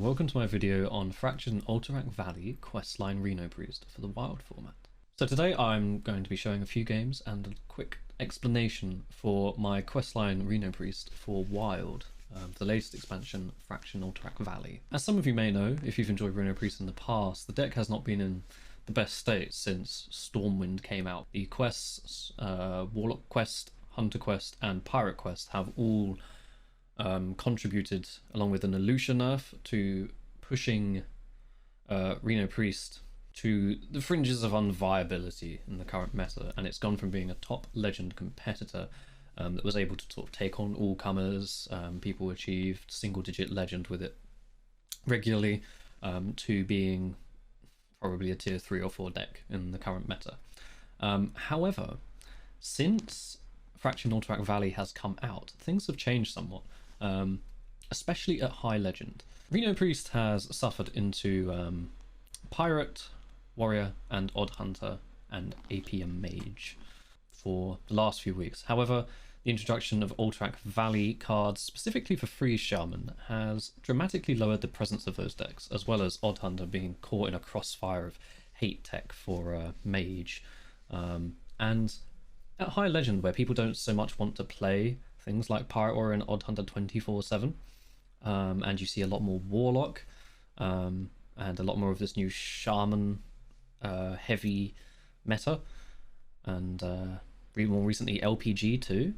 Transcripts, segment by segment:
Welcome to my video on Fractured 𝖊𝖓𝖓 Questline Reno Priest for the Wild format. So today I'm going to be showing a few games and a quick explanation for my Questline Reno Priest for Wild, the latest expansion, Fractured 𝖊𝖓𝖓. As some of you may know, if you've enjoyed Reno Priest in the past, the deck has not been in the best state since Stormwind came out. The quests, Warlock quest, Hunter quest and Pirate quest have all contributed, along with an Elutia nerf, to pushing Reno Priest to the fringes of unviability in the current meta, and it's gone from being a top legend competitor that was able to sort of take on all comers, people achieved single-digit legend with it regularly, to being probably a tier 3 or 4 deck in the current meta. However, since Fractured 𝖊𝖓𝖓 has come out, things have changed somewhat. Especially at high legend. Reno Priest has suffered into Pirate, Warrior and Odd Hunter and APM Mage for the last few weeks. However, the introduction of 𝖊𝖓𝖓 cards specifically for Freeze Shaman has dramatically lowered the presence of those decks, as well as Odd Hunter being caught in a crossfire of hate tech for Mage. And at high legend, where people don't so much want to play things like Pirate Warrior and Odd Hunter 24/7, and you see a lot more Warlock, and a lot more of this new Shaman heavy meta, and more recently LPG too.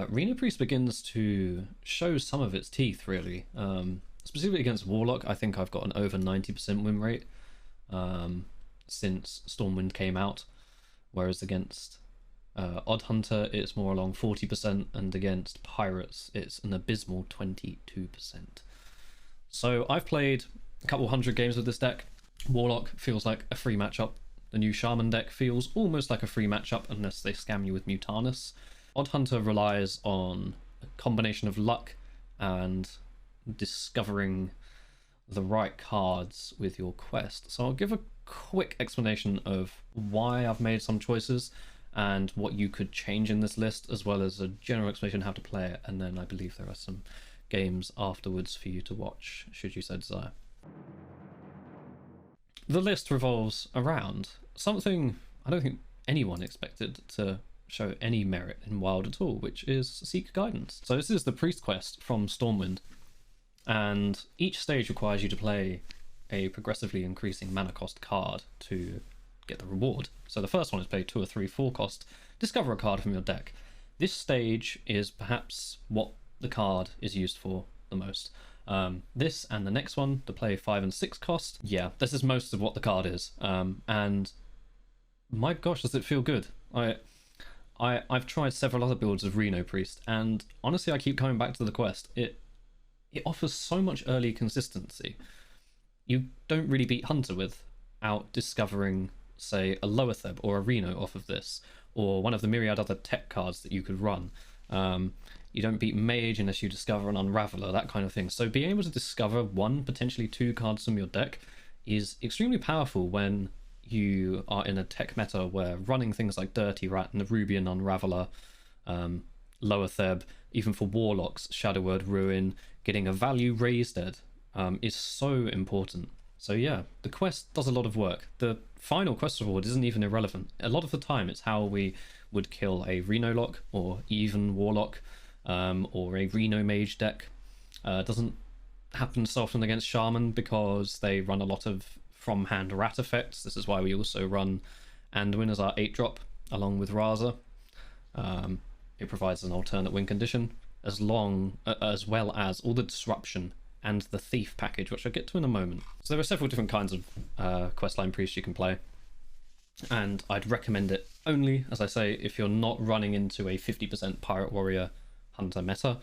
Reno Priest begins to show some of its teeth, really. Specifically against Warlock, I think I've got an over 90% win rate since Stormwind came out, whereas against Odd Hunter it's more along 40%, and against Pirates it's an abysmal 22%. So I've played a couple hundred games with this deck. Warlock feels like a free matchup. The new Shaman deck feels almost like a free matchup unless they scam you with Mutanus. Odd Hunter relies on a combination of luck and discovering the right cards with your quest. So I'll give a quick explanation of why I've made some choices and what you could change in this list, as well as a general explanation how to play it, and then I believe there are some games afterwards for you to watch, should you so desire. The list revolves around something I don't think anyone expected to show any merit in Wild at all, which is Seek Guidance. So this is the Priest quest from Stormwind, and each stage requires you to play a progressively increasing mana cost card to get the reward. So the first one is play 2 or 3 4 cost, discover a card from your deck. This stage is perhaps what the card is used for the most. This and the next one, to play 5 and 6 cost, yeah, this is most of what the card is. And my gosh, does it feel good. I've tried several other builds of Reno Priest, and honestly I keep coming back to the quest. It offers so much early consistency. You don't really beat Hunter without discovering, say, a 𝖊𝖓𝖓 or a Reno off of this, or one of the myriad other tech cards that you could run. You don't beat Mage unless you discover an Unraveler, that kind of thing. So being able to discover 1, potentially 2 cards from your deck is extremely powerful when you are in a tech meta where running things like Dirty Rat, Nerubian Unraveler, 𝖊𝖓𝖓, even for Warlocks, Shadow Word Ruin, getting a value raised is so important. So yeah, the quest does a lot of work. The final quest reward isn't even irrelevant. A lot of the time it's how we would kill a Reno lock, or even Warlock, or a Reno Mage deck. It doesn't happen so often against Shaman because they run a lot of from hand rat effects. This is why we also run Anduin as our 8-drop along with Raza. It provides an alternate win condition, as well as all the disruption and the Thief package, which I'll get to in a moment. So there are several different kinds of Questline Priest you can play, and I'd recommend it only, as I say, if you're not running into a 50% Pirate Warrior Hunter meta,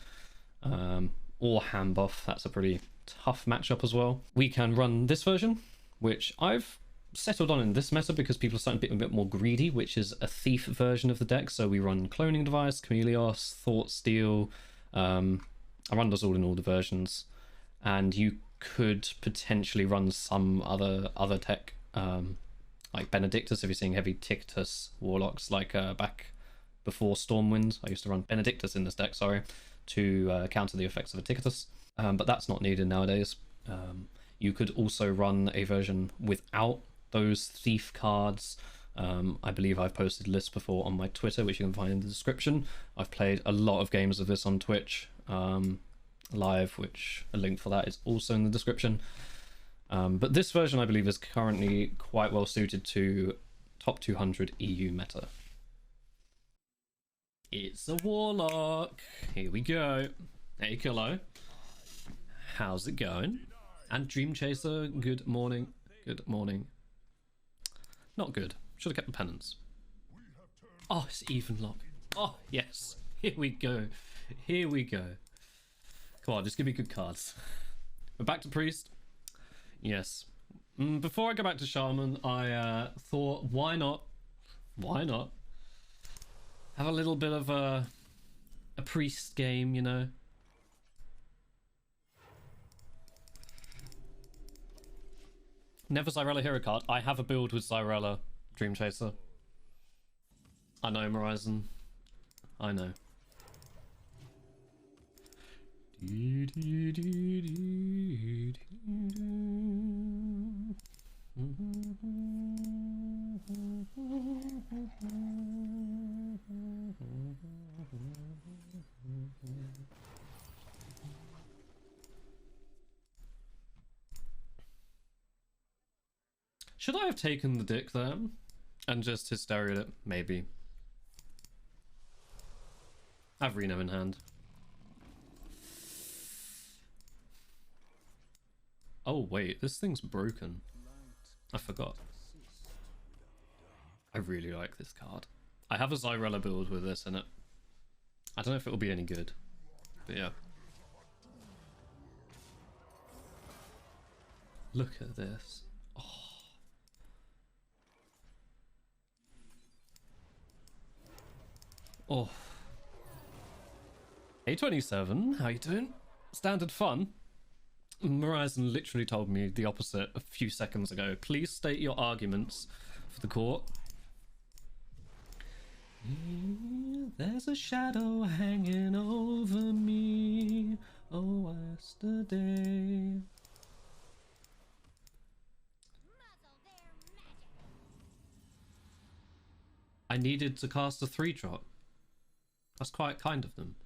or Handbuff. That's a pretty tough matchup as well. We can run this version, which I've settled on in this meta because people are starting to be a bit more greedy, which is a Thief version of the deck. So we run Cloning Device, 𝖘𝖙𝖆𝖓𝖓, Thought Steal. I run those all in all the versions. And you could potentially run some other tech, like Benedictus if you're seeing heavy Tictus Warlocks, like back before Stormwind. I used to run Benedictus in this deck, sorry, to counter the effects of a Tictus. But that's not needed nowadays. You could also run a version without those thief cards. I believe I've posted lists before on my Twitter, which you can find in the description. I've played a lot of games of this on Twitch live, which a link for that is also in the description. But this version, I believe, is currently quite well suited to top 200 EU meta. It's a Warlock. Here we go. Hey, Qullo. How's it going? And Dream Chaser, good morning. Good morning. Not good. Should have kept the penance. Oh, it's even lock. Oh, yes. Here we go. Here we go. Come on, just give me good cards. We're back to Priest. Yes. Before I go back to Shaman, I thought, why not? Why not? Have a little bit of a Priest game, you know? Never Xyrella hero card. I have a build with Xyrella Dream Chaser. I know, Horizon. I know. Should I have taken the dick there and just hysteria'd it? Maybe. I have Reno in hand. Oh wait, this thing's broken. I forgot. I really like this card. I have a Xyrella build with this in it. I don't know if it will be any good, but yeah. Look at this. Oh. A27, how you doing? Standard fun? Horizon literally told me the opposite a few seconds ago. Please state your arguments for the court. There's a shadow hanging over me. Oh, yesterday. I needed to cast a 3-drop. That's quite kind of them.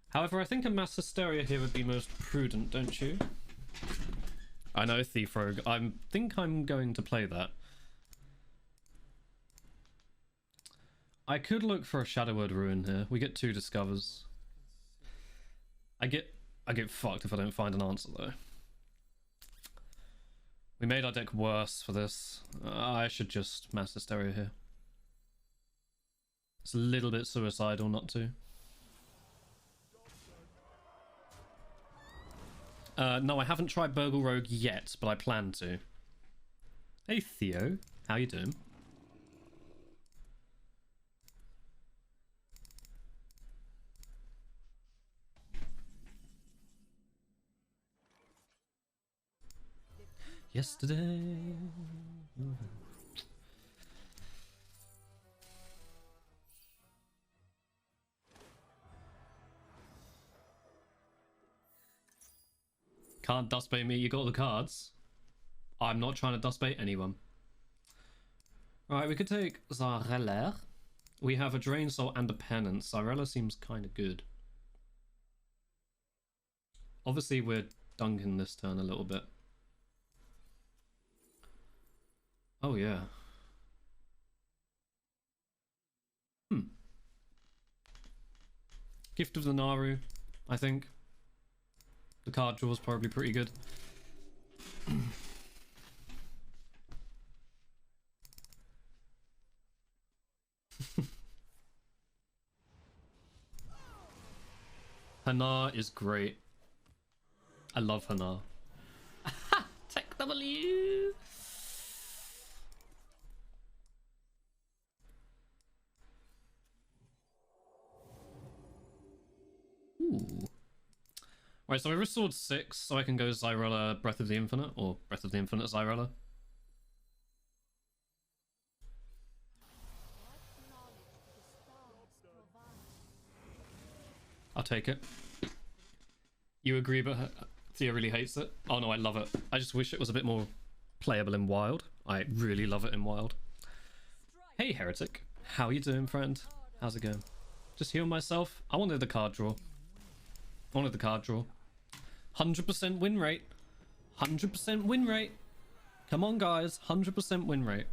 However, I think a mass hysteria here would be most prudent, don't you? I know, Thief Rogue. I think I'm going to play that. I could look for a Shadow Word Ruin here. We get 2 discovers. I get fucked if I don't find an answer though. We made our deck worse for this. I should just mass hysteria here. It's a little bit suicidal not to. No, I haven't tried Burgle Rogue yet, but I plan to. Hey Theo, how you doing? Yesterday. Can't dustbait me, you got the cards. I'm not trying to dustbait anyone. Alright, we could take Xyrella. We have a Drain Soul and a Penance. Xyrella seems kind of good. Obviously, we're dunking this turn a little bit. Oh, yeah. Gift of the Naru, I think. The card draw is probably pretty good. Hanar is great. I love Hanar. Tech W. Ooh. Right, so I restored 6, so I can go Xyrella Breath of the Infinite, or Breath of the Infinite Xyrella. I'll take it. You agree, but Thea really hates it. Oh no, I love it. I just wish it was a bit more playable in Wild. I really love it in Wild. Hey Heretic, how you doing, friend? How's it going? Just heal myself. I wanted the card draw. 100% win rate. 100% win rate. Come on, guys. 100% win rate.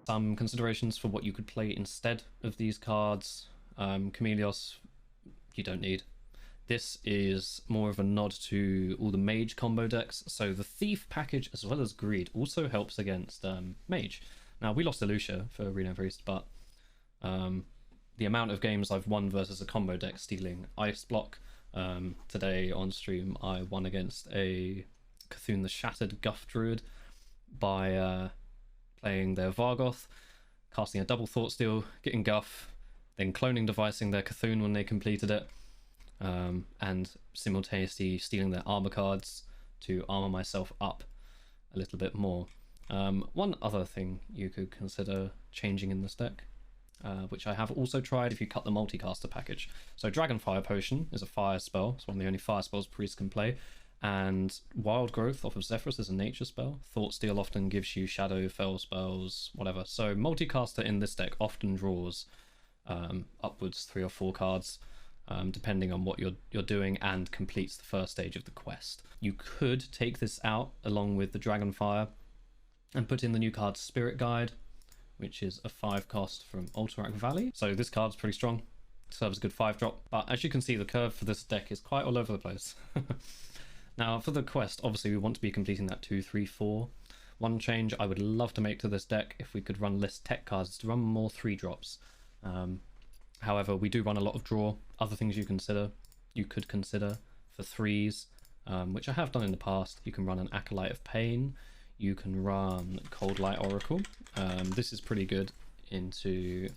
Some considerations for what you could play instead of these cards. 𝖘𝖙𝖆𝖓𝖉𝖆, you don't need. This is more of a nod to all the mage combo decks. So the Thief package as well as Greed also helps against mage. Now, we lost Elucia for Reno Priest, but the amount of games I've won versus a combo deck stealing Ice Block. Today on stream, I won against a Cthulhu the Shattered Guff Druid by playing their 𝖌𝖔𝖍𝖓𝖓, casting a double Thought Steal, getting Guff, then cloning devicing their Cthulhu when they completed it, and simultaneously stealing their armor cards to armor myself up a little bit more. One other thing you could consider changing in this deck, which I have also tried if you cut the multicaster package. So Dragonfire Potion is a fire spell. It's one of the only fire spells priests can play. And Wild Growth off of Zephrys is a nature spell. Thought Steal often gives you shadow, fell spells, whatever. So multicaster in this deck often draws upwards 3 or 4 cards, depending on what you're doing, and completes the first stage of the quest. You could take this out along with the Dragonfire and put in the new card Spirit Guide, which is a 5 cost from Alterac Valley. So this card's pretty strong, serves a good 5-drop, but as you can see, the curve for this deck is quite all over the place. Now for the quest, obviously we want to be completing that 2, 3, 4. One change I would love to make to this deck, if we could run less tech cards, is to run more 3-drops. However, we do run a lot of draw. Other things you could consider for 3s, which I have done in the past. You can run an Acolyte of Pain. You can run Cold Light Oracle. This is pretty good into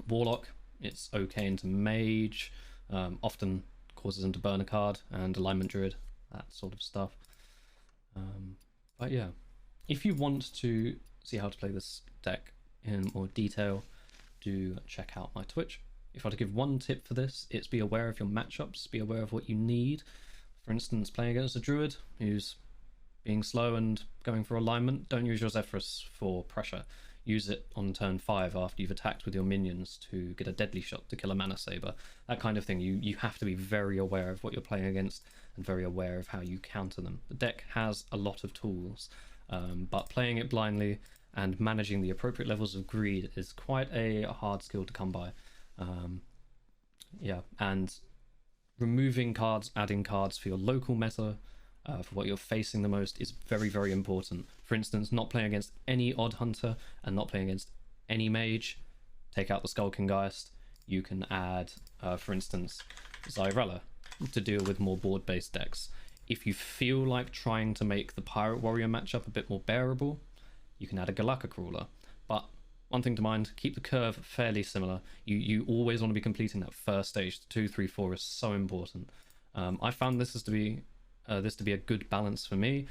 Warlock. It's okay into Mage. Often causes him to burn a card, and Alignment Druid, that sort of stuff. But yeah, if you want to see how to play this deck in more detail, do check out my Twitch. If I were to give one tip for this, it's be aware of your matchups, be aware of what you need. For instance, playing against a Druid who's being slow and going for alignment, don't use your Zephrys for pressure. Use it on turn 5 after you've attacked with your minions to get a deadly shot to kill a Mana Saber. That kind of thing. You have to be very aware of what you're playing against and very aware of how you counter them. The deck has a lot of tools, but playing it blindly and managing the appropriate levels of greed is quite a hard skill to come by. Yeah, and removing cards, adding cards for your local meta, for what you're facing the most, is very, very important. For instance, not playing against any Odd Hunter and not playing against any Mage. Take out the 𝖘𝖙𝖆𝖓𝖓. You can add, for instance, 𝖌𝖔𝖉𝖆𝖓𝖓 to deal with more board-based decks. If you feel like trying to make the Pirate Warrior matchup a bit more bearable, you can add a Galaka Crawler. But one thing to mind, keep the curve fairly similar. You always want to be completing that first stage. 2, 3, 4 is so important. I found this to be a good balance for me.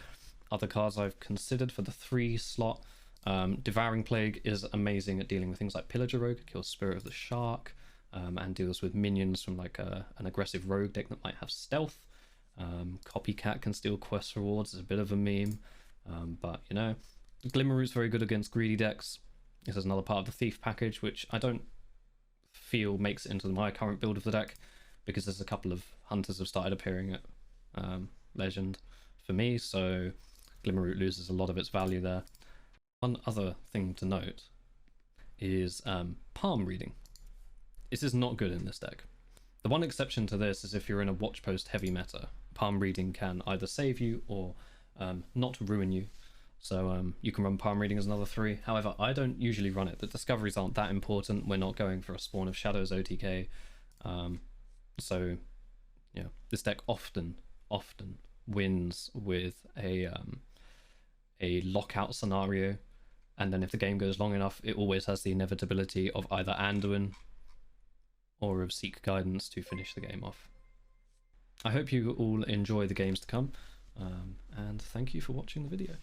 Other cards I've considered for the 3 slot, Devouring Plague is amazing at dealing with things like Pillager Rogue, kills Spirit of the Shark, and deals with minions from like an aggressive rogue deck that might have stealth. Copycat can steal quest rewards, is a bit of a meme, but you know, Glimmerroot's very good against greedy decks. This is another part of the Thief package, which I don't feel makes it into my current build of the deck, because there's a couple of hunters have started appearing at Legend for me, so Glimmerroot loses a lot of its value there. One other thing to note is palm reading. This is not good in this deck. The one exception to this is if you're in a watch post heavy meta. Palm reading can either save you or not ruin you. So you can run palm reading as another 3. However, I don't usually run it. The discoveries aren't that important. We're not going for a Spawn of Shadows OTK. So yeah, this deck often wins with a lockout scenario, and then if the game goes long enough, it always has the inevitability of either Anduin or of Seek Guidance to finish the game off. I hope you all enjoy the games to come, and thank you for watching the video.